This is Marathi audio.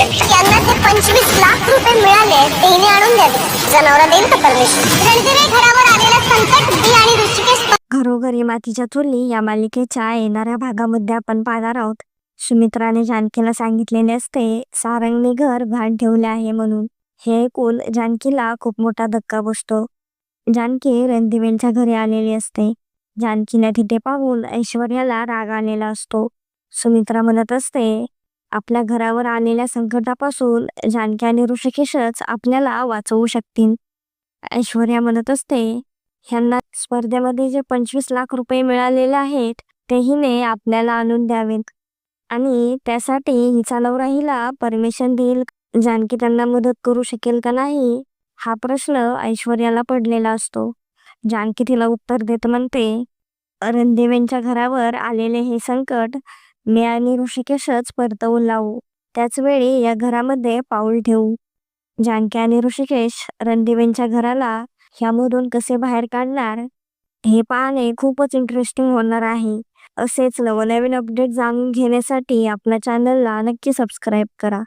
यांना ते 25 लाख रुपये मिळाले, देणे आणून द्यावे. जनावर देईल का परमेश्वर? रणदिवे घरावर आलेला संकट बी आणि ऋषिकेश. घरोघरी मातीच्या चुली या मालिकेच्या येणाऱ्या भागामध्ये आपण पाहणार आहोत. सुमित्राने जानकीला सांगितलेले असते सारंगने घर घाण ठेवले आहे म्हणून. हे ऐकून जानकीला खूप मोठा धक्का बसतो. जानकी रणदिवेंच्या घरी आलेली असते. जानकीला तिथे पाहून ऐश्वर्याला राग आलेला असतो. सुमित्रा म्हणत असते आपल्या घरावर आलेल्या संकटापासून जानकी आणि ऋषिकेशच आपल्याला वाचवू शकतील. ऐश्वर्या म्हणत असते ह्यांना स्पर्धेमध्ये जे 25 लाख रुपये मिळालेले आहेत ते हिने आपल्याला आणून द्यावेत आणि त्यासाठी हिचा नवरा हिला परमिशन देईल. जानकी त्यांना मदत करू शकेल का नाही हा प्रश्न ऐश्वर्याला पडलेला असतो. जानकी तिला उत्तर देत म्हणते रणदेवेंच्या घरावर आलेले हे संकट मी आणि ऋषिकेशच परतवून लावू, त्याच वेळी या घरामध्ये पाऊल ठेवू. जानकी आणि ऋषिकेश रणदेवेंच्या घराला ह्यामधून कसे बाहेर काढणार हे पाहणे खूपच इंटरेस्टिंग होणार आहे. असेच नवनवीन अपडेट जाणून घेण्यासाठी आपल्या चॅनलला नक्की सबस्क्राईब करा.